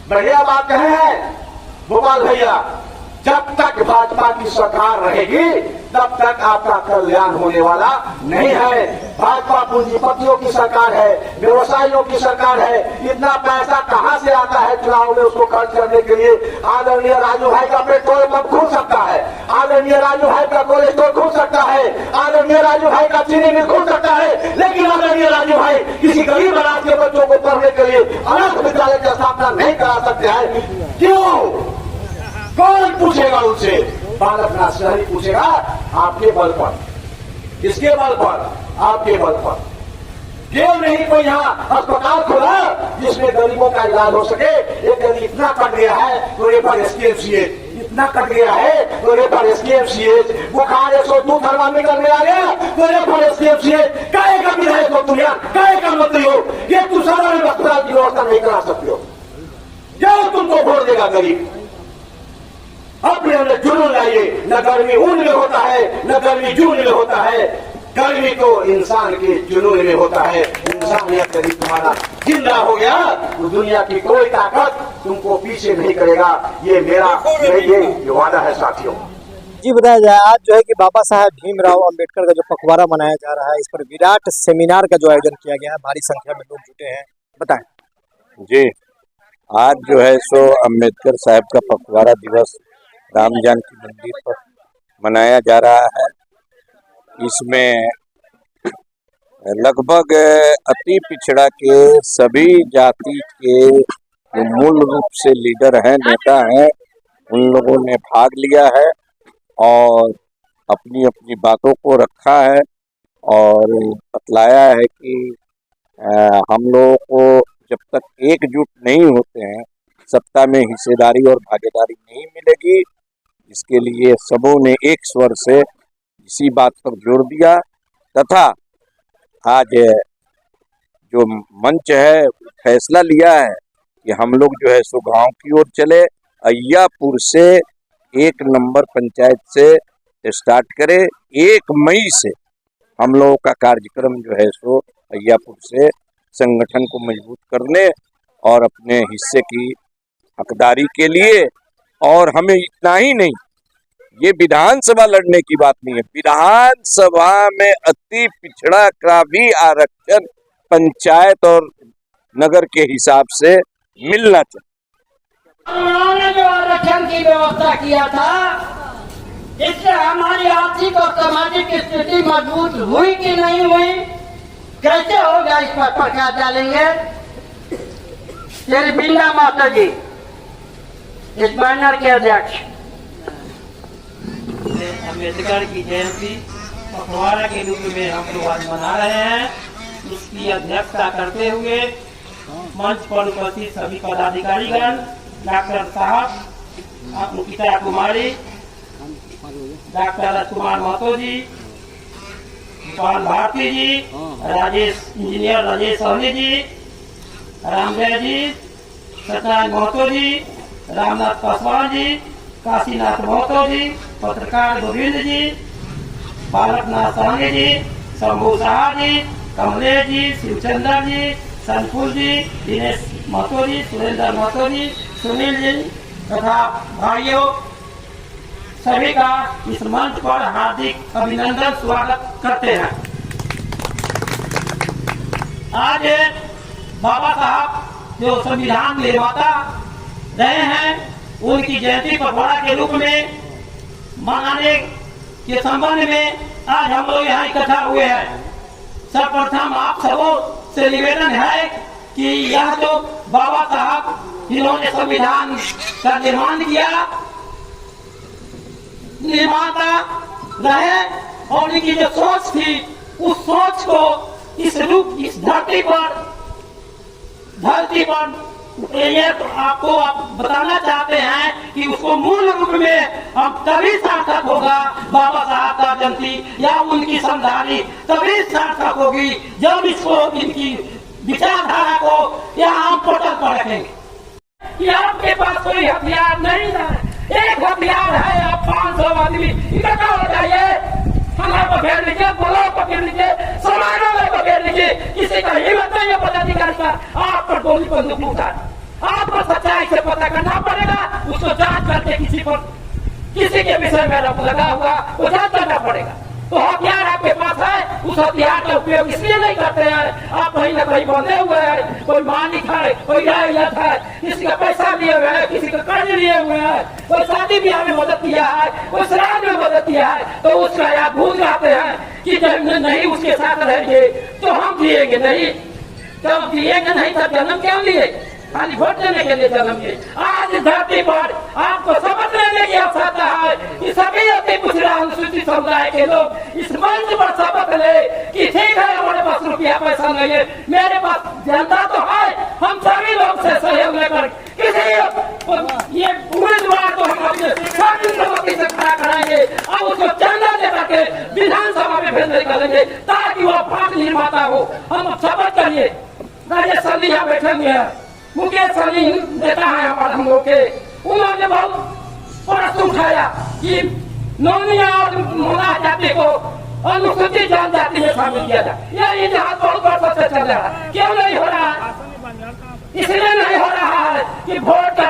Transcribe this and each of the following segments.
बढ़िया बात कहे हैं गोपाल भैया, जब तक भाजपा की सरकार रहेगी तब तक आपका कल्याण होने वाला नहीं है। भाजपा पूंजीपतियों की सरकार है, व्यवसायियों की सरकार है। इतना पैसा कहां से आता है चुनाव में उसको खर्च करने के लिए? आदरणीय राजू भाई का पेट्रोल पंप खुल सकता है, आदरणीय राजू भाई का कोल्ड स्टोर खुल सकता है, आदरणीय राजू भाई का चीनी मिल खुल सकता है, लेकिन आदरणीय राजू भाई किसी गरीब अनाज के बच्चों को पढ़ने के लिए अनाथ विद्यालय की स्थापना नहीं करा सकते हैं। क्यों? कौन पूछेगा उनसे? बालकनाथ शहरी पूछेगा। आपके बल पर, किसके बल पर? आपके बल पर। क्यों नहीं कोई यहाँ अस्पताल खोला जिसमें गरीबों का इलाज हो सके? एक गरीब इतना कट गया है तो रेफर एसकेएमसीएच, इतना कट गया है तो रेफर एसकेएमसीएच। बुखार 102 थर्मामीटर में आ गया तो रेफर एसकेएमसीएच। काहे का विधायक हो तुम यार, काहे का मंत्री हो? ये तुम साधारण अस्पताल की व्यवस्था नहीं करा सकते हो। क्यों तुमको वोट देगा गरीब? अपने अंदर जुनून लाइए। न गर्मी ऊन में होता है, न गर्मी जून में होता है। गर्मी तो इंसान के जुनून में होता है। इंसानियत यदि तुम्हारा जिंदा हो गया तो दुनिया की कोई ताकत तुमको पीछे नहीं करेगा। ये मेरा ये वादा है साथियों। जी बताया जाए, आज जो है कि बाबा साहेब भीमराव अंबेडकर का जो पखवाड़ा मनाया जा रहा है, इस पर विराट सेमिनार का जो आयोजन किया गया है, भारी संख्या में लोग जुटे हैं, बताएं। जी, आज जो है सो अंबेडकर साहब का पखवाड़ा दिवस राम जानकी मंदिर पर मनाया जा रहा है। इसमें लगभग अति पिछड़ा के सभी जाति के जो मूल रूप से लीडर हैं, नेता हैं, उन लोगों ने भाग लिया है और अपनी अपनी बातों को रखा है और बतलाया है कि हम लोगों को जब तक एकजुट नहीं होते हैं सत्ता में हिस्सेदारी और भागीदारी नहीं मिलेगी। इसके लिए सबों ने एक स्वर से इसी बात पर जोर दिया तथा आज जो मंच है फैसला लिया है कि हम लोग जो है सो गांव की ओर चले, अय्यापुर से 1 नंबर पंचायत से स्टार्ट करें। 1 मई से हम लोगों का कार्यक्रम जो है सो अय्यापुर से संगठन को मजबूत करने और अपने हिस्से की हकदारी के लिए। और हमें इतना ही नहीं, ये विधानसभा लड़ने की बात नहीं है, विधानसभा में अति पिछड़ा का भी आरक्षण पंचायत और नगर के हिसाब से मिलना चाहिए। उन्होंने जो आरक्षण की व्यवस्था किया था, इससे हमारी आर्थिक और सामाजिक स्थिति मजबूत हुई कि नहीं हुई? कैसे होगा? इस पर प्रकाश डालेंगे श्री बिंदा माता जी, इस बैनर के अध्यक्ष। अम्बेडकर की जयंती पखवाड़ा के रूप में हम लोग आज मना रहे हैं। इसकी अध्यक्षता करते हुए मंच पर उपस्थित सभी पदाधिकारीगण, डॉक्टर साहब, गीता कुमारी, डॉक्टर राजकुमार महतो जी, गोपाल भारती जी, राजेश इंजीनियर राजेश सहनी जी, रामजय जी, सत्यनारायण महतो जी, रामनाथ पासवान जी, काशीनाथ महतो जी, पत्रकार गोविंद जी, बालकनाथ साहनी जी, शंभू शाह जी, कमलेश जी, शिवचंद्र जी, सनफुल जी, दिनेश महतो जी, सुरेंद्र महतो जी, सुनील जी तथा भाइयों सभी का इस मंच पर हार्दिक अभिनंदन स्वागत करते हैं। आज बाबा साहब जो संविधान निर्माता रहे हैं, उनकी जयंती पखवाड़ा के रूप में मनाने के संबंध में आज हम लोग यहाँ इकट्ठा हुए हैं। सर्वप्रथम आप सबों से निवेदन है कि यह जो बाबा साहब जिन्होंने संविधान का निर्माण किया, निर्माता रहे और उनकी जो सोच थी, उस सोच को इस रूप, इस धरती पर ये तो आपको आप बताना चाहते हैं कि उसको मूल रूप में हम तभी सार्थक होगा बाबा साहब का जयंती या उनकी समझदारी तभी सार्थक होगी जब इसको, इनकी विचारधारा को यहाँ हम पटल पर रखेंगे। कि आपके पास कोई हथियार नहीं है, एक हथियार है, आप 500 आदमी इकट्ठा हो जाइए, हमें पकड़ लीजिए, बोलो पकड़ लीजिए, सामानों में पकड़ लीजिए, किसी का हिम्मत नहीं है पदाधिकारी का आप पर गोली बंदूक उठाए, आप पर सच्चाई गहराई से पता करना पड़ेगा, उसको जांच करके किसी के विषय में आरोप लगा हुआ वो जांच करना पड़ेगा। तो हथियार आपके पास है, उस हथियार का उपयोग इसलिए नहीं करते हैं, आप कहीं न कहीं बंधे हुए हैं, कोई मालिक है, कोई रायत है, किसी का पैसा लिए हुए है, किसी का कर्ज लिए हुए है, कोई शादी ब्याह में मदद किया है, कोई श्राद्ध में मदद किया है, तो उसका आप भूल जाते हैं कि जब नहीं उसके साथ रहेंगे तो हम जिएंगे नहीं, जब जिएंगे नहीं तब जन्म क्यों लिए, खाली वोट देने के लिए जन्म लिए। आज धरती पर आपको शपथ लेने की आवश्यकता है कि सभी अति पिछड़ा अनुसूचित समुदाय के लोग इस मंच पर शपथ ले कि ठीक है हमारे पास रुपया पैसा नहीं है, मेरे पास जनता तो है, हम सभी लोग से सहयोग लेकर किसी ये उम्मीदवार को हम अपने सर्वसम्मति से खड़ा कराएंगे और उसको चंदा लेकर के विधानसभा में भेजने निकालेंगे ताकि वो भाग निर्माता हो। हम शपथ करिए, राजेश सन्नी यहाँ बैठे हुए हैं, मुकेश सन्नी नेता है हमारे हम लोग के, उन्होंने बहुत प्रश्न उठाया कि नौनिया और मुना जाति को अनुसूचित जनजाति में शामिल किया जाए। यह इतिहास बहुत वर्षों से चल रहा है, क्यों नहीं हो रहा है? इसलिए नहीं हो रहा है कि वोट का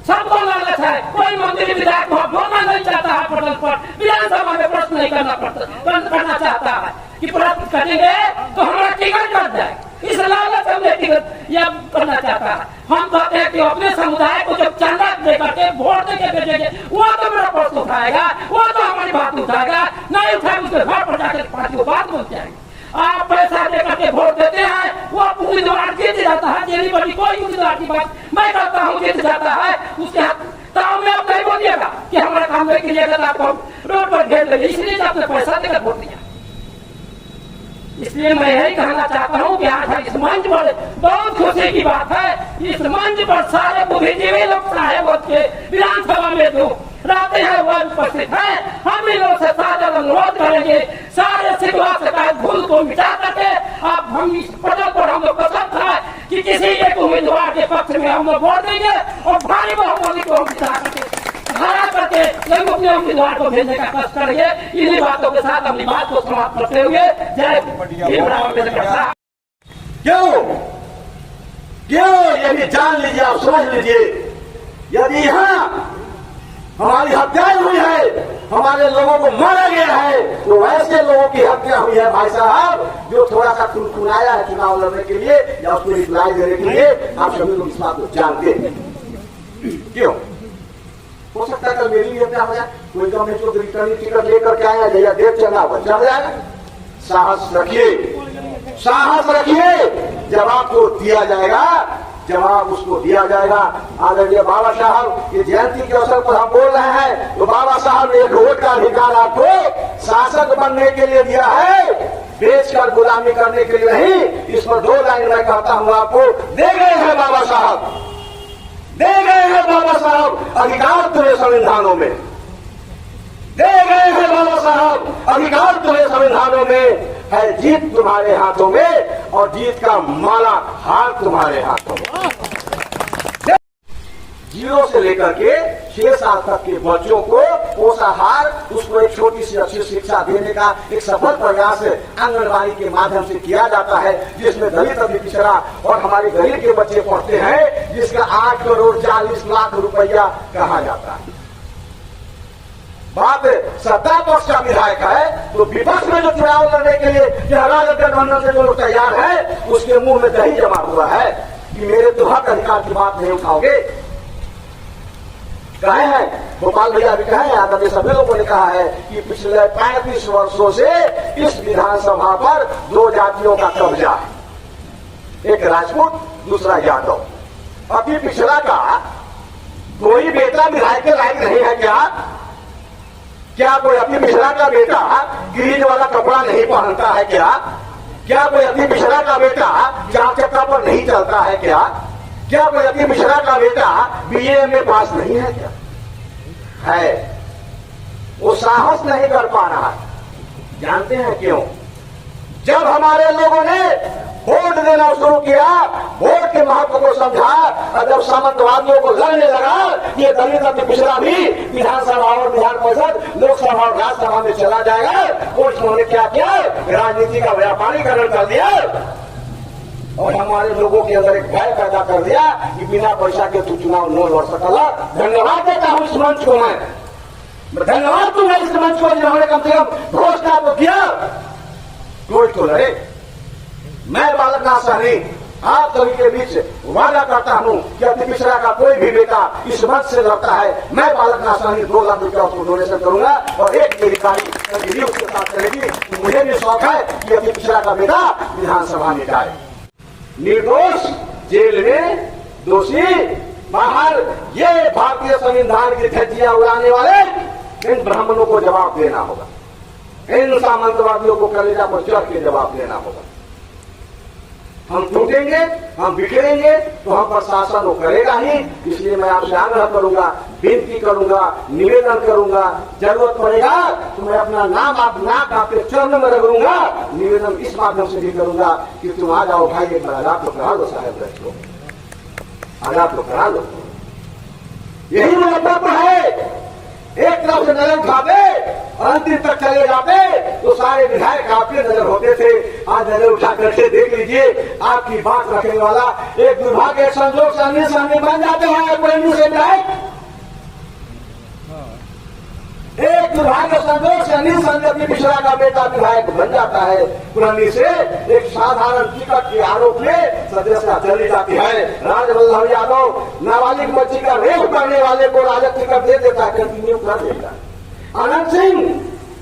सबको लालच है, कोई मंत्री विधायक बोलना नहीं चाहता है पटल पर, विधानसभा में प्रश्न नहीं करना चाहता है कि प्रश्न करेंगे तो हमारा टिकट कट जाए, इस लालच हमने टिकट यह करना चाहता है। हम कहते हैं कि अपने समुदाय को जब चंदा दे करके वोट देके भेजेंगे वो तो मेरा प्रश्न उठाएगा, वो तो हमारी बात उठाएगा, नहीं उठाए उसके घर पर जाकर पार्टी को बात बोलते हैं। आप पैसा देकर के वोट देते हैं, वो उम्मीदवार जीत जाता है, जेली बड़ी कोई उम्मीदवार की बात मैं करता हूँ जीत जाता है, उसके हाथ ताव में आप नहीं बोलिएगा कि हमारा काम नहीं कीजिएगा तो आपको रोड पर घेर लेंगे, इसलिए आपने पैसा देकर वोट दिया। इसलिए मैं यही कहना चाहता हूँ कि आज इस मंच पर बहुत खुशी की बात है, इस मंच पर सारे बुद्धिजीवी लोग साहेब के विधानसभा में जो रहते हैं वह उपस्थित है। हम इन लोग से साझा अनुरोध करेंगे, सारे शिकवा शिकायत भूल को मिटा करके आप हम इस पदक पर हम लोग कसम है कि किसी एक उम्मीदवार के पक्ष में हम लोग वोट देंगे और भारी बहुमत को मिटा करके हरा करके हम अपने उम्मीदवार को भेजने का कष्ट करेंगे। इन्हीं बातों के साथ अपनी बात को समाप्त करते हुए जय भीमराव अम्बेडकर साहब। क्यों ये भी जान लीजिए, आप समझ लीजिए, यदि यहाँ हमारी हत्याएं हुई है, हमारे लोगों को मारा गया है, तो ऐसे लोगों की हत्या हुई है भाई साहब जो थोड़ा सा खुनखुनाया है चुनाव लड़ने के लिए या उसको रिप्लाई देने के लिए। आप सभी लोग इस बात को जानते हैं। क्यों हो सकता है कल मेरी भी हत्या हो जाए, कोई गवर्नमेंट को रिटर्निंग टिकट लेकर के आया या देर चला हुआ चल जाएगा। साहस रखिए, साहस रखिए, जवाब को दिया जाएगा, जवाब उसको दिया जाएगा। आदरणीय बाबा साहब ये जयंती के अवसर पर हम बोल रहे हैं तो बाबा साहब ने एक वोट का अधिकार आपको शासक बनने के लिए दिया है, बेचकर गुलामी करने के लिए नहीं। इस पर 2 लाइन मैं कहता हूं आपको, दे गए हैं बाबा साहब, दे गए हैं बाबा साहब अधिकार तुम्हें संविधानों में, दे गए हैं बाबा साहब अधिकार तुम्हें संविधानों में है। जीत तुम्हारे हाथों में और जीत का माला हार तुम्हारे हाथों में। 0 से लेकर के 6 साल तक के बच्चों को पोषाहार, उसको एक छोटी सी अच्छी शिक्षा देने का एक सफल प्रयास आंगनबाड़ी के माध्यम से किया जाता है, जिसमें दलित अति पिछड़ा और हमारे गरीब के बच्चे पढ़ते हैं, जिसका 8 करोड़ 40 लाख रुपया कहा जाता है। बात सत्ता पक्ष का विधायक है तो विपक्ष में जो चुनाव लड़ने के लिए गठबंधन से जो लोग तैयार है उसके मुंह में दही जमा हुआ है कि मेरे तो हक अधिकार की बात नहीं उठाओगे। कहे हैं गोपाल भैया भी कहे, आदरणीय सभी लोगों ने कहा है कि पिछले 35 वर्षों से इस विधानसभा पर 2 जातियों का कब्जा है, एक राजपूत दूसरा यादव। अति पिछड़ा का कोई बेटा विधायक के लायक नहीं है क्या? क्या कोई अति पिछड़ा का बेटा ग्रीन वाला कपड़ा नहीं पहनता है क्या? क्या कोई अति पिछड़ा का बेटा 4 चक्का पर नहीं चलता है क्या? क्या कोई अति पिछड़ा का बेटा BA में पास नहीं है क्या? है, वो साहस नहीं कर पा रहा। जानते हैं क्यों? जब हमारे लोगों ने वोट देना शुरू किया, वोट के महत्व को समझा और जब सामंतवादियों को लड़ने लगा ये दलित अति पिछड़ा भी विधानसभा और विधान परिषद, लोकसभा और राज्यसभा में चला जाएगा, उन्होंने क्या किया? राजनीति का व्यापारीकरण कर दिया। और हमारे लोगों के अंदर एक भय पैदा कर दिया कि बिना पैसा के तू चुनाव न लड़ सकला। धन्यवाद देता हूं इस मंच को, मैं धन्यवाद दूंगा इस मंच को जिन्होंने कम से कम घोषणा तो किया, कोई तो लड़े। मैं बालक नाथ सहनी आप सभी के बीच वादा करता हूं कि अति पिछड़ा का कोई भी बेटा इस मंच से लड़ता है, मैं बालक नाथ सहनी 2 लाख रुपया उसको डोनेशन करूंगा और एक मेरी गाड़ी उसके साथ चलेगी। मुझे भी शौक है कि अति पिछड़ा का बेटा विधानसभा में जाए। निर्दोष जेल में, दोषी बाहर, ये भारतीय संविधान की धज्जियां उड़ाने वाले इन ब्राह्मणों को जवाब देना होगा, इन सामंतवादियों को कलेजा पर चढ़ के जवाब देना होगा। हम टूटेंगे, हम बिखरेंगे तो हम प्रशासन वो करेगा ही। इसलिए मैं आपसे आग्रह करूंगा, विनती करूंगा, निवेदन करूंगा, जरूरत पड़ेगा तो मैं अपना नाम आप नाक आपके चरण में रगड़ूंगा। निवेदन इस माध्यम से भी करूंगा कि तुम आ जाओ भाई, एक आजाद तो करा लो साहब, लो आजाद तो करा लो। यही मेरा तत्व है। एक तरफ से नजर उठाते और अंतिम तक चले जाते तो सारे विधायक आपके नजर होते थे। आज नजर उठा करके देख लीजिए, आपकी बात रखने वाला एक दुर्भाग्य संजोग से अन्य सामने बन जाते हैं पुरानी से विधायक। एक दुर्भाग्य संजोग से अनिल संजय पिछड़ा का बेटा विधायक बन जाता है। पुरानी से एक साधारण टिकट के आरोप में सदस्यता चली जाती है। राजवल्लभ यादव नाबालिग बच्ची का रेप करने वाले को राजद टिकट दे देता है, कंटिन्यू कर देता है। अनंत सिंह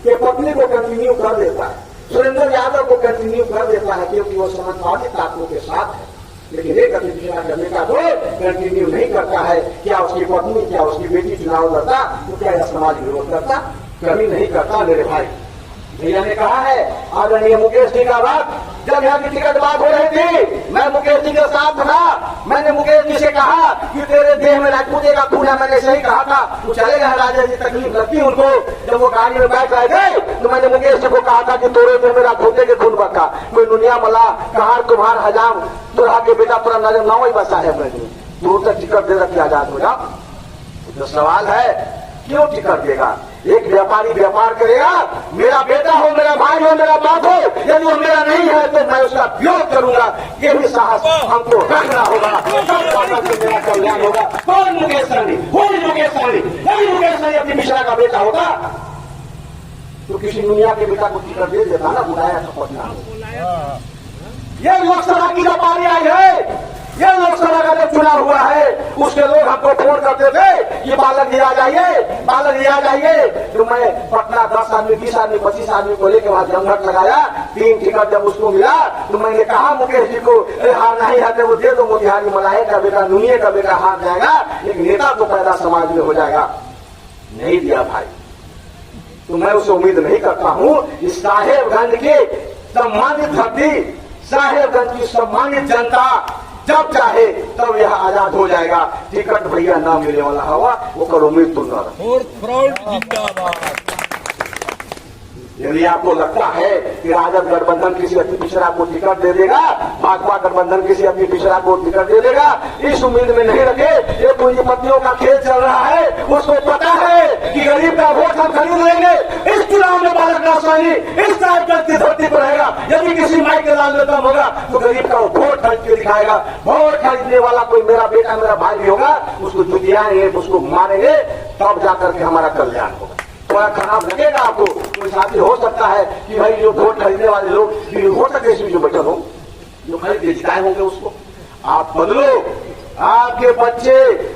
के पत्नी को कंटिन्यू कर देता है। सुरेंद्र यादव को कंटिन्यू कर देता है क्योंकि वो समाजवादी ताकतों के साथ है। लेकिन एक अति पिछड़ा करने का तो कंटिन्यू नहीं करता है। क्या उसकी पत्नी, क्या उसकी बेटी चुनाव लड़ता तो क्या यह समाज विरोध करता? कभी नहीं करता। मेरे भाई भैया ने कहा है, आदरणीय मुकेश जी का बात, जब यहाँ की टिकट बात हो रही थी मैं मुकेश जी के साथ था। मैंने मुकेश जी से कहा कि तेरे देह में राजपूते का खून है, मैंने सही कहा था, तू चले गए। राजा जी तकलीफ लगती उनको, जब वो गाड़ी में बैठ रहे थे तो मैंने मुकेश जी को कहा था कि तोरे देह में राजपूते के खून बका। कोई दुनिया मला कहार तुम्हार हजाम तुरा के बेटा पूरा नजर ना ही बसा है। दूर तक टिकट दे रखी आजाद हो जाओ। जो सवाल है क्यों टिकट देगा? एक व्यापारी व्यापार करेगा, मेरा बेटा हो, मेरा भाई हो, मेरा बाप हो, यदि वो मेरा नहीं है तो मैं उसका विरोध करूंगा। ये भी साहस हमको रखना होगा, मेरा कल्याण होगा। कौन मुकेश सहनी? कौन मुकेश सहनी? यदि मुकेश सहनी अपनी मिश्रा का बेटा होता तो किसी दुनिया के बेटा को टिकट दे देता ना, बुलाया तो पटना। ये लोकसभा की जो पारी आई है, ये लोकसभा का जब चुनाव हुआ है उसके लोग हमको फोन करते थे कि बालक जी आ जाइए, बालक जी आ जाइए। तो मैं पटना 10 आदमी, 20 आदमी, 25 आदमी को लेकर वहां जमघट लगाया। 3 टिकट जब उसको मिला तो मैंने कहा मुकेश जी को, हार नहीं है तो वो दे दो, मोतिहारी मलाहे का बेटा, नुनिये का बेटा हार जाएगा, एक नेता तो पैदा समाज में हो जाएगा। नहीं दिया भाई, तो मैं उसे उम्मीद नहीं करता हूं। इस साहेबगंज की सम्मानित धरती, साहेबगंज की सम्मानित जनता जब चाहे तब यह आजाद हो जाएगा। टिकट भैया ना मिलने वाला हवा वो करो मृत्यु न रहे। यदि आपको लगता है कि राजद गठबंधन किसी अति पिछड़ा को टिकट दे देगा, भाजपा गठबंधन किसी अति पिछड़ा को टिकट दे देगा, इस उम्मीद में नहीं रखे। ये पूंजीपतियों का खेल चल रहा है, उसको पता है कि गरीब का वोट हम खरीद लेंगे। इस चुनाव में बालक नाथ सहनी इस साइकिल की धरती पर रहेगा। यदि किसी माई के लाल में दम होगा तो गरीब का वो वोट खरीद के दिखाएगा। वोट खरीदने वाला कोई मेरा बेटा, मेरा भाई भी होगा, उसको जुटियाएंगे, उसको मारेंगे, तब जाकर के हमारा कल्याण होगा। थोड़ा खराब लगेगा आपको, कोई साथी हो सकता है कि भाई जो वोट खरीदने वाले लोग हो सकते इसमें जो बैठे हो, जो खरीद के जिताए होंगे उसको आप बदलो। आपके बच्चे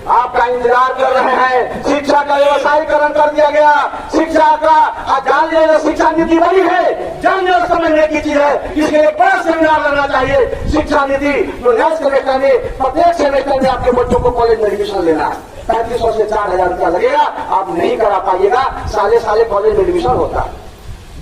आपका इंतजार कर रहे हैं। शिक्षा का व्यवसायीकरण कर दिया गया। शिक्षा का जान लेना, शिक्षा नीति बनी है, जानने और समझने की चीज है। इसके लिए बड़ा सेमिनार लगना चाहिए। शिक्षा नीति जो नए सेमेस्टर में, प्रत्येक सेमेस्टर में आपके बच्चों को कॉलेज में एडमिशन लेना है। 3500 से 4000 रुपया लगेगा, आप नहीं करा पाइएगा। साले साले कॉलेज में एडमिशन होता है।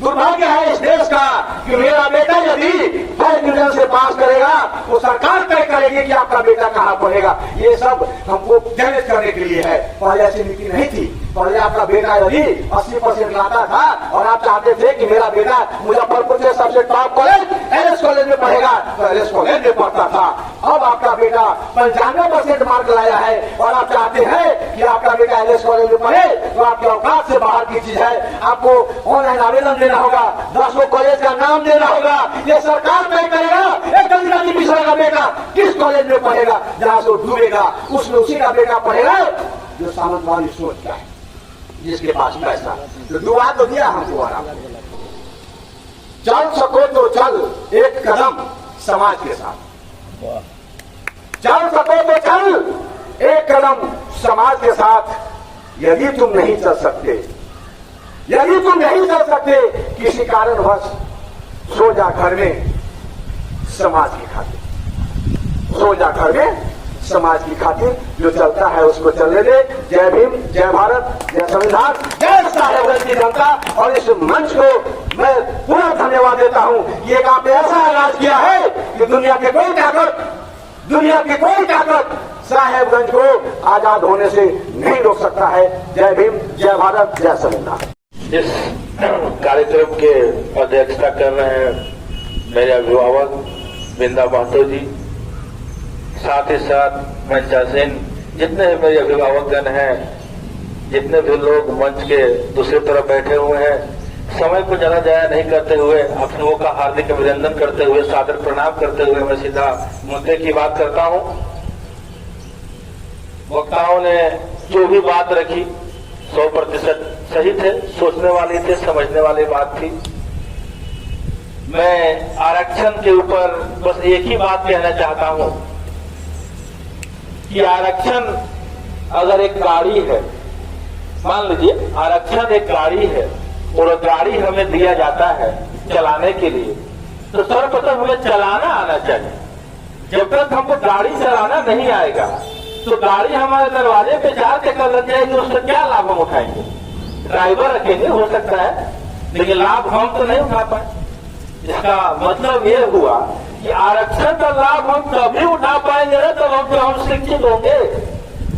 दुर्भाग्य है इस देश का कि मेरा बेटा यदि फर्स्ट डिवीजन से पास करेगा तो सरकार तय करेगी कि आपका बेटा कहाँ पढ़ेगा। ये सब हमको चैलेंज करने के लिए है। पहले ऐसी नीति नहीं थी। पहले आपका बेटा यदि 80% लाता था और आप चाहते थे कि मेरा बेटा मुजफ्फरपुर के सबसे टॉप कॉलेज एलएस कॉलेज में पढ़ेगा तो एलएस कॉलेज में पढ़ता था। अब आपका बेटा 95% मार्क लाया है और आप चाहते हैं कि आपका बेटा एलएस कॉलेज में पढ़े तो आपके औकात से बाहर की चीज है। आपको ऑनलाइन आवेदन देना होगा, 10 कॉलेज का नाम देना होगा। ये सरकार तय करेगा। एक पिछड़ा का बेटा किस कॉलेज में पढ़ेगा जहां से वो डूबेगा, उसमें उसी का बेटा पढ़ेगा जो सामंतवादी सोच का है, जिसके पास पैसा। तो दुआ तो दिया हम तुम्हारा, चल सको तो चल एक कदम समाज के साथ, चल सको तो चल एक कदम समाज के साथ। यदि तुम नहीं चल सकते, यदि तुम नहीं चल सकते किसी कारणवश, सो जा घर में समाज की खातिर, सो जा घर में समाज की खातिर। जो चलता है उसको चलने दे। जय भीम, जय भारत, जय संविधान, जय साहेबगंज की जनता। और इस मंच को मैं पूरा धन्यवाद देता हूं। ये आपने ऐसा आगाज किया है कि दुनिया की कोई ताकत साहेबगंज को आजाद होने से नहीं रोक सकता है। जय भीम, जय भारत, जय संविधान। इस कार्यक्रम के अध्यक्षता कर रहे हैं मेरे अभिभावक बिंदा महतो जी, साथ ही साथ मंचासीन जितने मेरे अभिभावकगण हैं, जितने भी लोग मंच के दूसरी तरफ बैठे हुए हैं, समय को ज्यादा जाया नहीं करते हुए, आप लोगों का हार्दिक अभिनंदन करते हुए, सादर प्रणाम करते हुए मैं सीधा मुद्दे की बात करता हूं। वक्ताओं ने जो भी बात रखी 100% सही थे, सोचने वाली थे, समझने वाली बात थी। मैं आरक्षण के ऊपर बस एक ही बात कहना चाहता हूं कि आरक्षण अगर एक गाड़ी है, मान लीजिए आरक्षण एक गाड़ी है और गाड़ी हमें दिया जाता है चलाने के लिए, तो सर्वप्रथम हमें चलाना आना चाहिए। जब तक हमको गाड़ी चलाना नहीं आएगा तो गाड़ी हमारे दरवाजे पे चार चक्कर लग जाएगी, उससे क्या लाभ हम उठाएंगे? ड्राइवर रखेंगे हो सकता है, लेकिन लाभ हम तो नहीं उठा पाए। इसका मतलब ये हुआ कि आरक्षण का लाभ हम तभी उठा पाएंगे ना तब हम शिक्षित होंगे।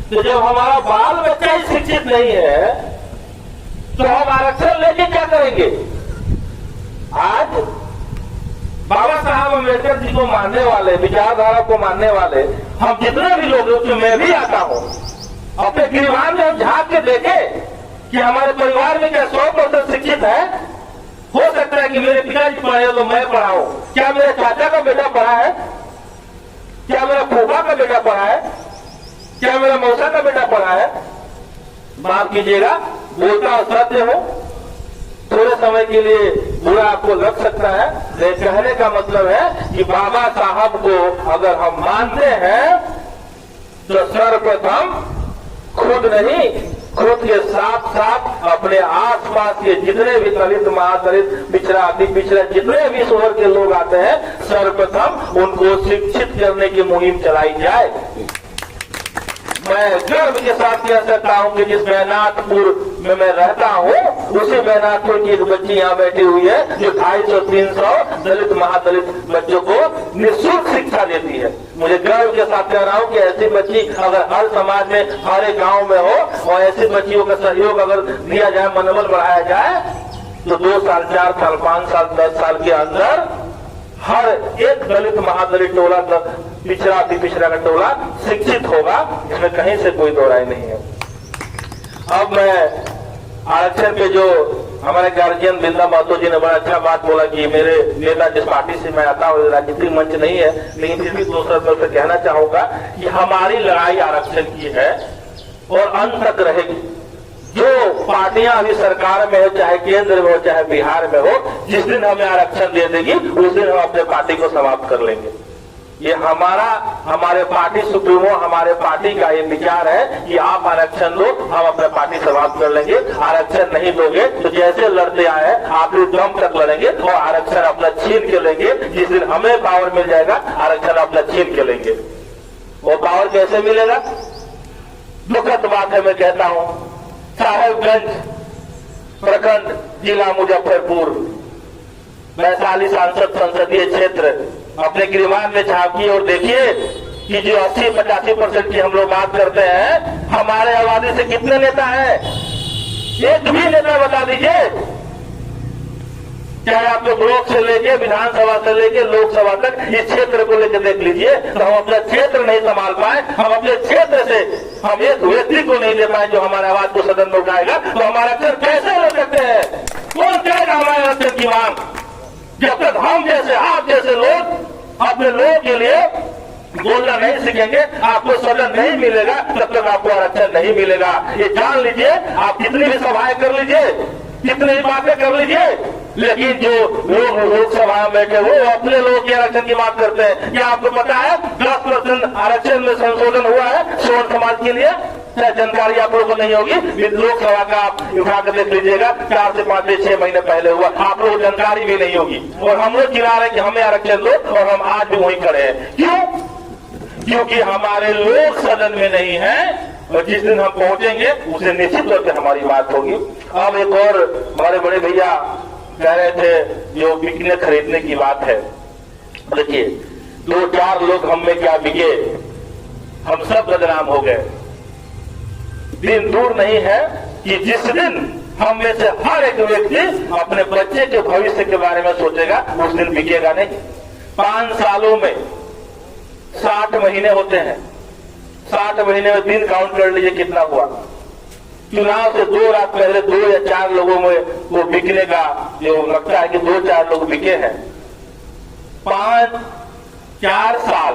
तो जब हमारा बाल बच्चा ही शिक्षित नहीं है तो हम आरक्षण लेके क्या करेंगे? आज बाबा साहब अम्बेडकर जी को मानने वाले, विचारधारा को मानने वाले हम जितने भी लोग, उसमें मैं भी आता हूं, अपने गिरवान में हम झांक के देखे कि हमारे परिवार में क्या 100% शिक्षित है? हो सकता है कि मेरे पिताजी पढ़े तो मैं पढ़ाऊं, क्या मेरे चाचा का बेटा पढ़ा है? क्या मेरा फूफा का बेटा पढ़ा है? क्या मेरा मौसा का बेटा पढ़ा है? माफ कीजिएगा, बोलता सत्य हो, थोड़े समय के लिए बुरा आपको लग सकता है, लेकिन कहने का मतलब है कि बाबा साहब को अगर हम मानते हैं तो सर्वप्रथम खुद नहीं, खुद के साथ साथ अपने आसपास के जितने भी दलित, महादलित, पिछड़ा, अति पिछड़ा, जितने भी शहर के लोग आते हैं, सर्वप्रथम उनको शिक्षित करने की मुहिम चलाई जाए। मैं गर्व के साथ कह सकता हूं कि जिस बैनाथपुर में मैं रहता हूं, उसी बैनाथपुर की एक बच्ची यहाँ बैठी हुई है जो 250-300 दलित, महादलित बच्चों को निःशुल्क शिक्षा देती है। मुझे गर्व के साथ कह रहा हूं कि ऐसी बच्ची अगर हर समाज में, हर एक गांव में हो और ऐसी बच्चियों का सहयोग अगर दिया जाए, मनोबल बढ़ाया जाए, तो 2 साल, 4 साल, 5 साल, 10 साल के अंदर हर एक दलित, महादलित टोला, पिछड़ा, अति पिछड़ा का टोला शिक्षित होगा। इसमें कहीं से कोई दो राय नहीं है। अब मैं आरक्षण पे जो हमारे गार्जियन बिंदा महतो जी ने बड़ा अच्छा बात बोला कि मेरे नेता जिस पार्टी से मैं आता हूँ, राजनीतिक मंच नहीं है, लेकिन फिर भी दूसरा मैं कहना चाहूंगा कि हमारी लड़ाई आरक्षण की है और अंत तक रहेगी। जो पार्टियां अभी सरकार में हो, चाहे केंद्र में हो, चाहे बिहार में हो, जिस दिन हमें आरक्षण दे देगी उस दिन हम अपने पार्टी को समाप्त कर लेंगे। ये हमारे पार्टी सुप्रीमो, हमारे पार्टी का ये विचार है कि आप आरक्षण लो, हम अपने पार्टी समाप्त कर लेंगे। आरक्षण नहीं दोगे तो जैसे लड़ते आए आखिरी दम तक लड़ेंगे और आरक्षण अपना छीन के लेंगे। जिस दिन हमें पावर मिल जाएगा, आरक्षण अपना छीन के लेंगे। वो पावर कैसे मिलेगा? दुखद बात है, मैं कहता हूं, साहेबगंज प्रखंड, जिला मुजफ्फरपुर, वैशाली सांसद संसदीय क्षेत्र, अपने गिरवान में झांकिए और देखिए कि जो 80-85% की हम लोग बात करते हैं, हमारे आबादी से कितने नेता हैं? एक भी नेता बता दीजिए। चाहे आप लोग ब्लॉक से लेके, विधानसभा से लेके लोकसभा तक इस क्षेत्र को लेकर देख लीजिए, तो हम अपना क्षेत्र नहीं संभाल पाए, हम अपने क्षेत्र से हम एक व्यक्ति को नहीं दे पाए जो हमारे आवाज को सदन में उठाएगा, तो हमारा आरक्षण कैसे ले सकते हैं? कौन करेगा हमारे आरक्षण की मांग? जब तक हम जैसे, आप जैसे लोग अपने लोगों के लिए बोलना नहीं सीखेंगे, आपको सदन नहीं मिलेगा, तब तक आपको आरक्षण नहीं मिलेगा। ये जान लीजिए। आप कितनी भी सभाएं कर लीजिए, कितनी बातें कर लीजिए, लेकिन जो लोग लोकसभा में बैठे वो अपने लोगों के आरक्षण की बात करते हैं। क्या आपको पता है 10% आरक्षण में संशोधन हुआ है स्वर्ण समाज के लिए? जानकारी आप लोगों को नहीं होगी। लोकसभा का आप उठा कर देख लीजिएगा, 4 से 5 से 6 महीने पहले हुआ, आप लोगों को जानकारी भी नहीं होगी। और हम लोग चिल्ला रहे हैं कि हमें आरक्षण दो, और हम आज भी वहीं खड़े हैं। क्यों? क्योंकि हमारे लोग सदन में नहीं है, और जिस दिन हम पहुंचेंगे उसे निश्चित तौर पर हमारी बात होगी। अब एक और हमारे बड़े भैया कह रहे थे जो बिकने खरीदने की बात है। देखिए 2-4 लोग हम में क्या बिके, हम सब बदनाम हो गए। दिन दूर नहीं है कि जिस दिन हम में से हर एक व्यक्ति अपने बच्चे के भविष्य के बारे में सोचेगा, उस दिन बिकेगा नहीं। 5 सालों में 60 महीने होते हैं, 60 महीने में दिन काउंट कर लीजिए कितना हुआ। चुनाव से 2 रात पहले 2 या 4 लोगों में वो बिकने का जो लगता है कि 2-4 लोग बिके हैं। 5-4 साल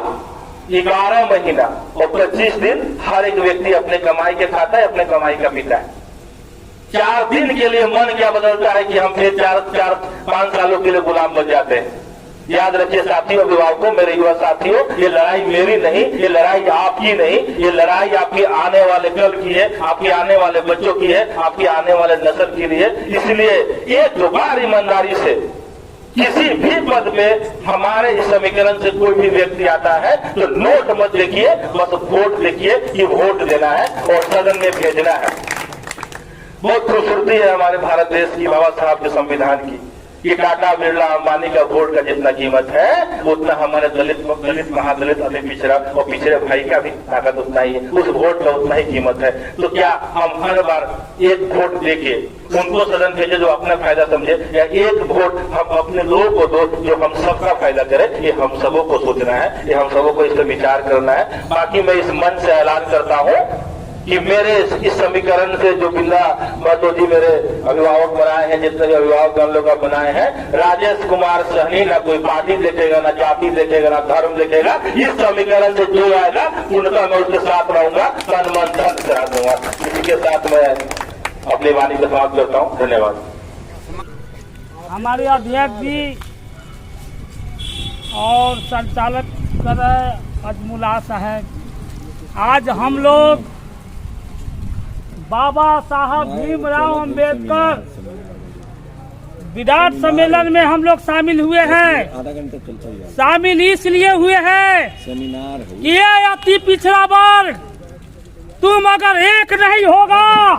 11 महीना और 25 दिन हर एक व्यक्ति अपने कमाई के खाता है, अपने कमाई का पीता है। 4 दिन के लिए मन क्या बदलता है कि हम फिर 4-5 सालों के लिए गुलाम बन जाते हैं। याद रखिए साथियों, अभिभावकों, मेरे युवा साथियों, ये लड़ाई मेरी नहीं, ये लड़ाई आपकी नहीं, ये लड़ाई आपके आने वाले कल की है, आपके आने वाले बच्चों की है, आपके आने वाले नस्ल के लिए। इसलिए एक बार ईमानदारी से किसी भी पद पे हमारे इस समीकरण से कोई भी व्यक्ति आता है तो नोट मत देखिए, बस वोट देखिए कि वोट देना है और सदन में भेजना है। बहुत खूबसूरती है हमारे भारत देश की, बाबा साहब के संविधान की। ये टाटा बिरला अंबानी का वोट का जितना कीमत है उतना हमारे दलित महादलित अति पिछड़ा और पिछड़े भाई का भी ताकत उतना ही है, उस वोट का उतना ही कीमत है। तो क्या हम हर बार एक वोट देके उनको सदन भेजे जो अपना फायदा समझे, या एक वोट हम अपने लोगों को दो जो हम सबका फायदा करे? ये हम सबों को सोचना है, ये हम सबों को इस पर विचार करना है। बाकी मैं इस मन से ऐलान करता हूँ कि मेरे इस समीकरण से जो बिंदा महतो जी मेरे अभिभावक बनाए हैं, जितने भी अभिभावक हम लोग बनाए हैं, राजेश कुमार सहनी ना कोई पार्टी देखेगा, ना जाति देखेगा, ना धर्म देखेगा। इस समीकरण से जो आएगा उनका मैं उसके साथ रहूंगा, तन मन धन से साथ दूंगा। इसी के साथ मैं अपनी वाणी को समाप्त करता हूँ। धन्यवाद। हमारे अध्यक्ष जी और संचालक कर अजमुला साहब, आज हम लोग बाबा साहब भीमराव अंबेडकर विराट सम्मेलन में हम लोग शामिल हुए हैं। शामिल इसलिए हुए हैं कि ये अति पिछड़ा वर्ग, तुम अगर एक नहीं होगा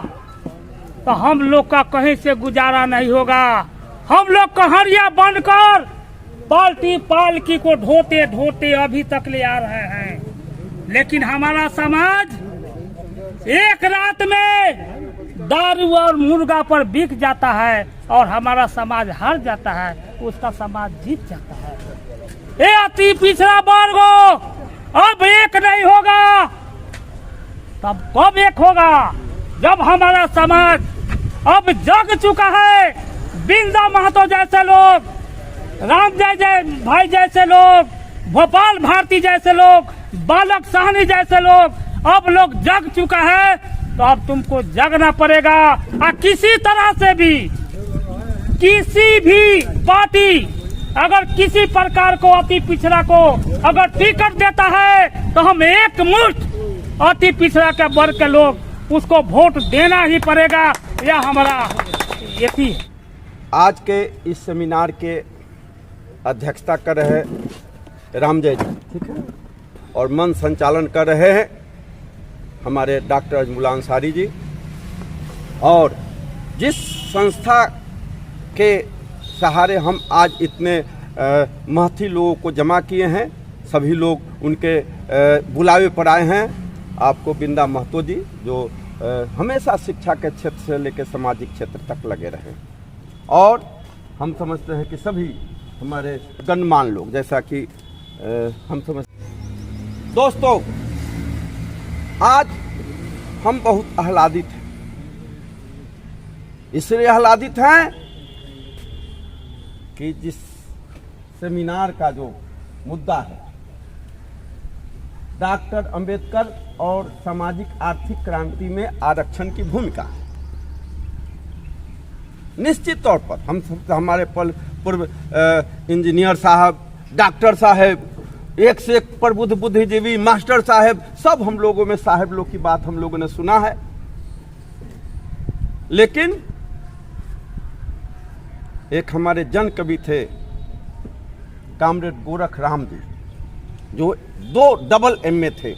तो हम लोग का कहीं से गुजारा नहीं होगा। हम लोग कहरिया बनकर पार्टी पालकी को ढोते ढोते अभी तक ले आ रहे हैं, लेकिन हमारा समाज एक रात में दारू और मुर्गा पर बिक जाता है और हमारा समाज हार जाता है, उसका समाज जीत जाता है। ये अति पिछड़ा वर्ग अब एक नहीं होगा, तब कब एक होगा? जब हमारा समाज अब जग चुका है। बिंदा महतो जैसे लोग, राम जय भाई जैसे लोग, भोपाल भारती जैसे लोग, बालक साहनी जैसे लोग अब लोग जग चुका है, तो अब तुमको जगना पड़ेगा। और किसी तरह से भी किसी भी पार्टी अगर किसी प्रकार को अति पिछड़ा को अगर टिकट देता है तो हम एक मुश्त अति पिछड़ा के वर्ग के लोग उसको वोट देना ही पड़ेगा। यह हमारा यही है। आज के इस सेमिनार के अध्यक्षता कर रहे रामजय जी, ठीक है, और मन संचालन कर रहे हैं हमारे डॉक्टर अजमुला अंसारी जी। और जिस संस्था के सहारे हम आज इतने महती लोगों को जमा किए हैं, सभी लोग उनके बुलावे पर आए हैं। आपको बिंदा महतो जी जो हमेशा शिक्षा के क्षेत्र से लेकर सामाजिक क्षेत्र तक लगे रहे, और हम समझते हैं कि सभी हमारे गणमान्य लोग, जैसा कि हम समझते। दोस्तों, आज हम बहुत आह्लादित हैं। इसलिए आह्लादित हैं कि जिस सेमिनार का जो मुद्दा है डॉक्टर अंबेडकर और सामाजिक आर्थिक क्रांति में आरक्षण की भूमिका। निश्चित तौर पर हम हमारे पूर्व इंजीनियर साहब, डॉक्टर साहब, एक से एक प्रबुद्ध बुद्धिजीवी, मास्टर साहब, सब हम लोगों में साहब लोग की बात हम लोगों ने सुना है। लेकिन एक हमारे जन कवि थे कामरेड गोरख राम जी, जो 2 डबल MA थे,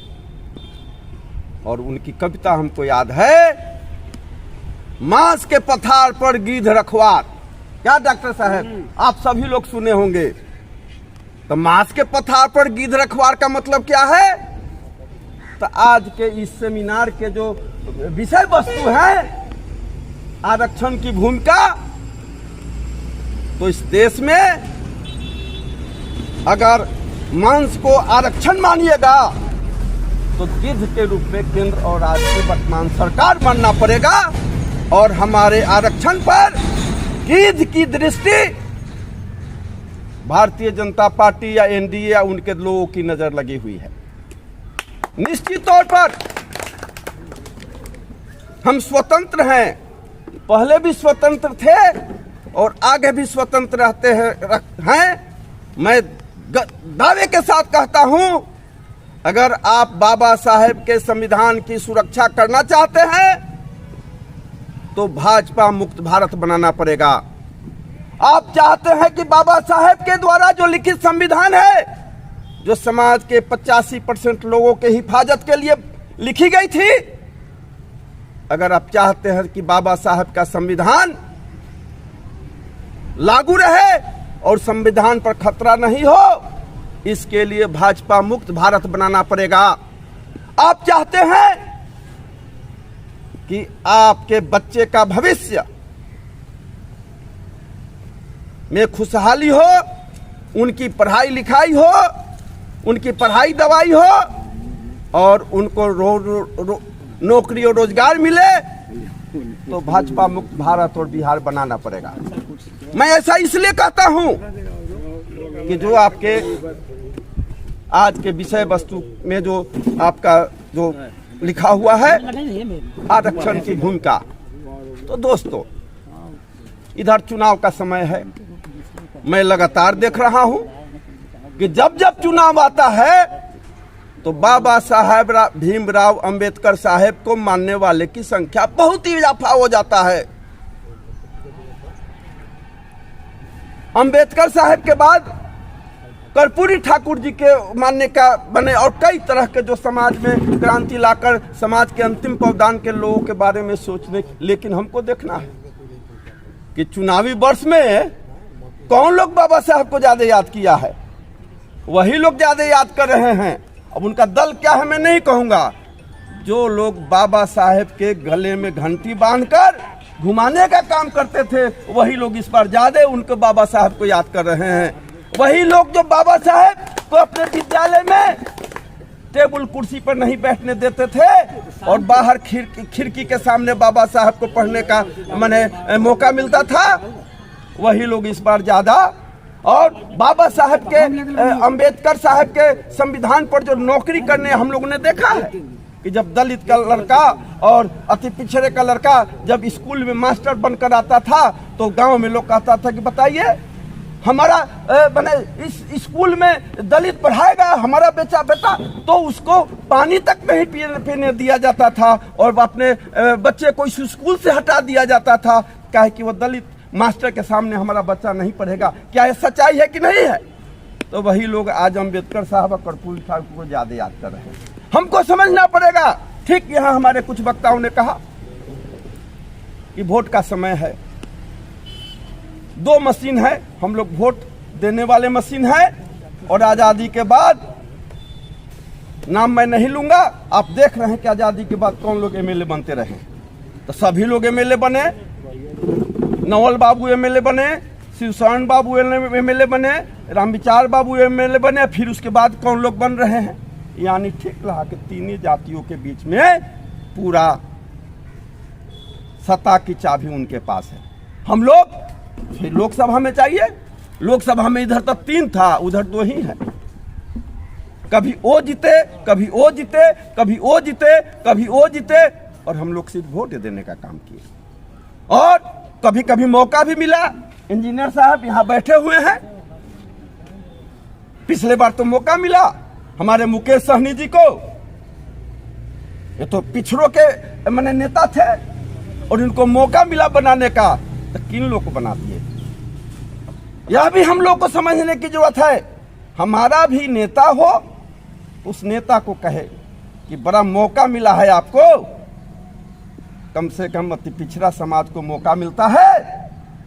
और उनकी कविता हमको याद है, मांस के पथार पर गीध रखवार। क्या डॉक्टर साहब, आप सभी लोग सुने होंगे। तो मांस के पथार पर गीध रखवार का मतलब क्या है? तो आज के इस सेमिनार के जो विषय वस्तु है आरक्षण की भूमिका, तो इस देश में अगर मांस को आरक्षण मानिएगा तो गिद्ध के रूप में केंद्र और राज्य की वर्तमान सरकार मानना पड़ेगा, और हमारे आरक्षण पर गिद्ध की दृष्टि भारतीय जनता पार्टी या NDA या उनके लोगों की नजर लगी हुई है। निश्चित तौर पर हम स्वतंत्र हैं, पहले भी स्वतंत्र थे और आगे भी स्वतंत्र रहते हैं। मैं दावे के साथ कहता हूं, अगर आप बाबा साहेब के संविधान की सुरक्षा करना चाहते हैं तो भाजपा मुक्त भारत बनाना पड़ेगा। आप चाहते हैं कि बाबा साहेब के द्वारा जो लिखित संविधान है, जो समाज के 85% लोगों के हिफाजत के लिए लिखी गई थी, अगर आप चाहते हैं कि बाबा साहेब का संविधान लागू रहे और संविधान पर खतरा नहीं हो, इसके लिए भाजपा मुक्त भारत बनाना पड़ेगा। आप चाहते हैं कि आपके बच्चे का भविष्य में खुशहाली हो, उनकी पढ़ाई लिखाई हो, उनकी पढ़ाई दवाई हो, और उनको नौकरी और रोजगार मिले, तो भाजपा मुक्त भारत और बिहार बनाना पड़ेगा। मैं ऐसा इसलिए कहता हूं कि जो आपके आज के विषय वस्तु में जो आपका जो लिखा हुआ है आरक्षण की भूमिका, तो दोस्तों इधर चुनाव का समय है। मैं लगातार देख रहा हूं कि जब जब चुनाव आता है तो बाबा साहेब भीमराव अंबेडकर साहेब को मानने वाले की संख्या बहुत ही इजाफा हो जाता है। अंबेडकर साहब के बाद कर्पूरी ठाकुर जी के मानने का बने, और कई तरह के जो समाज में क्रांति लाकर समाज के अंतिम पावदान के लोगों के बारे में सोचने। लेकिन हमको देखना है कि चुनावी वर्ष में कौन लोग बाबा साहब को ज्यादा याद किया है। वही लोग ज्यादा याद कर रहे हैं। अब उनका दल क्या है मैं नहीं कहूंगा। जो लोग बाबा साहेब के गले में घंटी बांधकर घुमाने का काम करते थे, वही लोग इस बार ज्यादा उनको बाबा साहब को याद कर रहे हैं। वही लोग जो बाबा साहेब को अपने विद्यालय में टेबल कुर्सी पर नहीं बैठने देते थे और बाहर खिड़की के सामने बाबा साहब को पढ़ने का माने मौका मिलता था, वही लोग इस बार ज्यादा। और बाबा साहब के अंबेडकर साहब के संविधान पर जो नौकरी करने हम लोगों ने देखा है कि जब दलित का लड़का और अति पिछड़े का लड़का जब स्कूल में मास्टर बनकर आता था तो गांव में लोग कहता था कि बताइए हमारा बने इस स्कूल में दलित पढ़ाएगा हमारा बेटा, तो उसको पानी तक नहीं पीने दिया जाता था और अपने बच्चे को इस स्कूल से हटा दिया जाता था, क्या है कि वो दलित मास्टर के सामने हमारा बच्चा नहीं पढ़ेगा। क्या ये सच्चाई है कि नहीं है? तो वही लोग आज अंबेडकर साहब और कर्पूरी ठाकुर को ज्यादा याद कर रहे हैं। हमको समझना पड़ेगा। ठीक यहाँ हमारे कुछ वक्ताओं ने कहा कि वोट का समय है, 2 मशीन है, हम लोग वोट देने वाले मशीन है, और आजादी के बाद नाम मैं नहीं लूंगा, आप देख रहे हैं कि आजादी के बाद कौन लोग एमएलए बनते रहे। तो सभी लोग एमएलए बने, नवल बाबू एमएलए बने, शिवशरण बाबू एमएलए बने, रामविचार बाबू एमएलए बने, फिर उसके बाद कौन लोग बन रहे हैं। यानी ठीक रहा कि तीनों जातियों के बीच में पूरा सत्ता की चाबी उनके पास है। हम लोग फिर लोकसभा में चाहिए, लोकसभा में इधर तक 3 था, उधर 2 ही है। कभी वो जीते, कभी वो जीते, कभी वो जीते, कभी वो जीते, और हम लोग सिर्फ वोट देने का काम किए। और कभी कभी मौका भी मिला। इंजीनियर साहब यहाँ बैठे हुए हैं, पिछले बार तो मौका मिला हमारे मुकेश सहनी जी को। ये तो पिछड़ों के मैंने नेता थे और इनको मौका मिला बनाने का, तो किन लोग को बना दिए। यह भी हम लोग को समझने की जरूरत है। हमारा भी नेता हो, उस नेता को कहे कि बड़ा मौका मिला है आपको, कम से कम अति पिछड़ा समाज को मौका मिलता है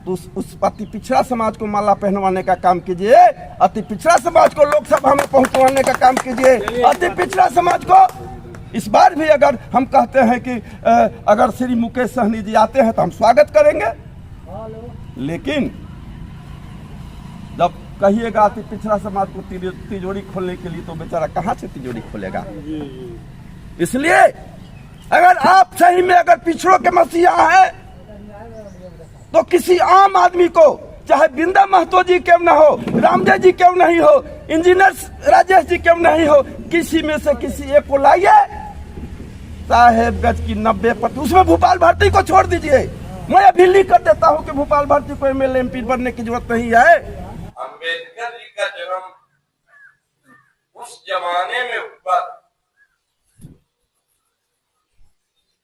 तो उस अति पिछड़ा समाज को माला पहनवाने का काम कीजिए, अति पिछड़ा समाज को लोकसभा में पहुंचवाने का काम कीजिए। अति पिछड़ा समाज को इस बार भी अगर हम कहते हैं कि अगर श्री मुकेश सहनी जी आते हैं तो हम स्वागत करेंगे, लेकिन जब कहिएगा अति पिछड़ा समाज को तिजोरी खोलने के लिए, तो बेचारा कहाँ से तिजोरी खोलेगा। इसलिए अगर आप सही में अगर पिछड़ों के मसीहा हैं, तो किसी आम आदमी को, चाहे बिंदा महतो जी क्यों न हो, रामजय जी क्यों नहीं हो, इंजीनियर राजेश जी क्यों नहीं हो, किसी में से किसी एक को लाइए। साहेबगंज की 90%, उसमें भूपाल भारती को छोड़ दीजिए। मैं अभी लिख कर देता हूं कि भूपाल भारती को एमएलए एमपी बनने की जरूरत नहीं है। अम्बेडकर जी का जन्म उस जमाने में हुआ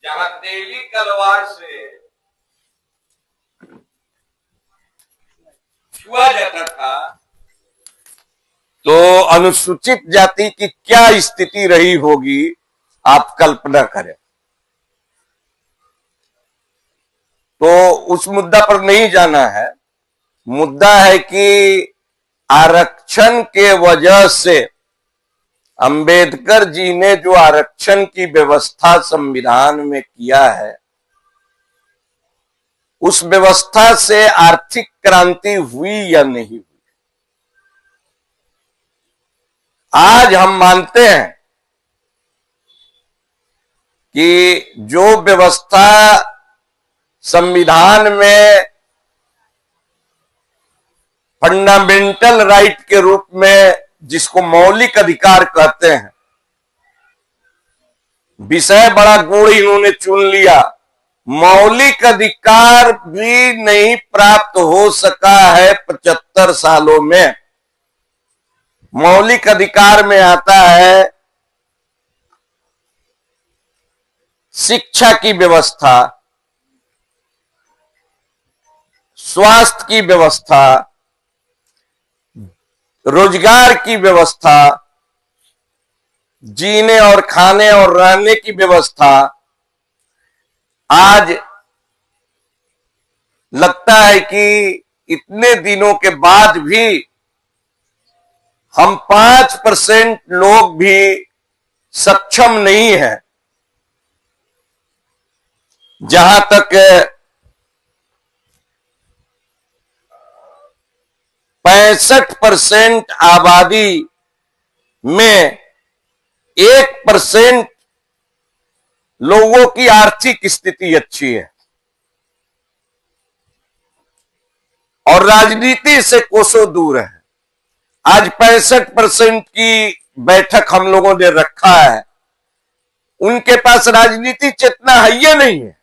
जहां तेली तलवार से छुआ जाता था, तो अनुसूचित जाति की क्या स्थिति रही होगी आप कल्पना करें। तो उस मुद्दा पर नहीं जाना है। मुद्दा है कि आरक्षण के वजह से अंबेडकर जी ने जो आरक्षण की व्यवस्था संविधान में किया है, उस व्यवस्था से आर्थिक क्रांति हुई या नहीं हुई। आज हम मानते हैं कि जो व्यवस्था संविधान में फंडामेंटल राइट के रूप में, जिसको मौलिक अधिकार कहते हैं, विषय बड़ा गूढ़ इन्होंने चुन लिया। मौलिक अधिकार भी नहीं प्राप्त हो सका है 75 सालों में। मौलिक अधिकार में आता है शिक्षा की व्यवस्था, स्वास्थ्य की व्यवस्था, रोजगार की व्यवस्था, जीने और खाने और रहने की व्यवस्था। आज लगता है कि इतने दिनों के बाद भी हम 5% लोग भी सक्षम नहीं हैं। जहां तक 65% आबादी में 1% लोगों की आर्थिक स्थिति अच्छी है और राजनीति से कोसों दूर है। आज 65% की बैठक हम लोगों ने रखा है, उनके पास राजनीति चेतना है ही नहीं है।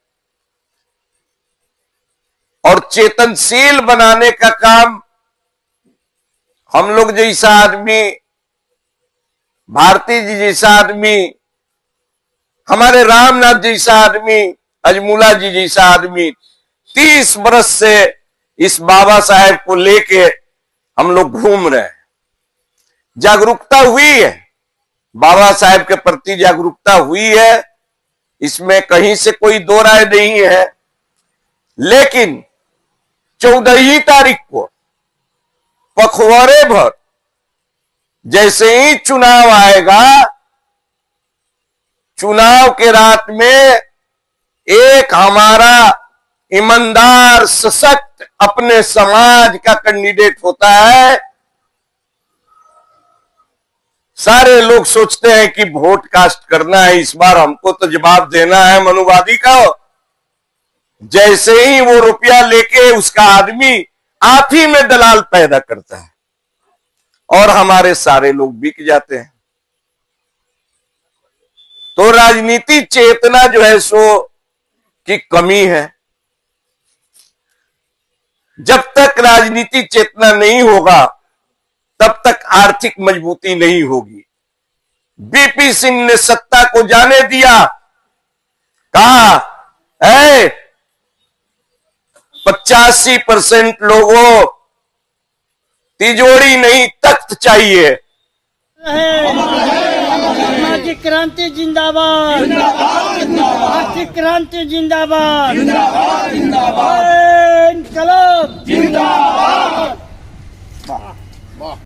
और चेतनशील बनाने का काम हम लोग जैसा आदमी, भारती जी जैसा आदमी, हमारे रामनाथ जैसा आदमी, अजमूला जी जैसा आदमी 30 बरस से इस बाबा साहेब को लेके हम लोग घूम रहे हैं। जागरूकता हुई है, बाबा साहेब के प्रति जागरूकता हुई है, इसमें कहीं से कोई दो राय नहीं है। लेकिन 14 तारीख को पखवाड़े भर जैसे ही चुनाव आएगा, चुनाव के रात में एक हमारा ईमानदार सशक्त अपने समाज का कैंडिडेट होता है। सारे लोग सोचते हैं कि वोट कास्ट करना है, इस बार हमको तो जवाब देना है मनुवादी का। जैसे ही वो रुपया लेके उसका आदमी आप ही में दलाल पैदा करता है और हमारे सारे लोग बिक जाते हैं। तो राजनीति चेतना जो है सो की कमी है। जब तक राजनीति चेतना नहीं होगा तब तक आर्थिक मजबूती नहीं होगी। बीपी सिंह ने सत्ता को जाने दिया, कहा 85% लोगों तिजोरी नहीं तख्त चाहिए। सामाजिक क्रांति जिंदाबाद, आर्थिक क्रांति जिंदाबाद, इनकलाब जिंदाबाद।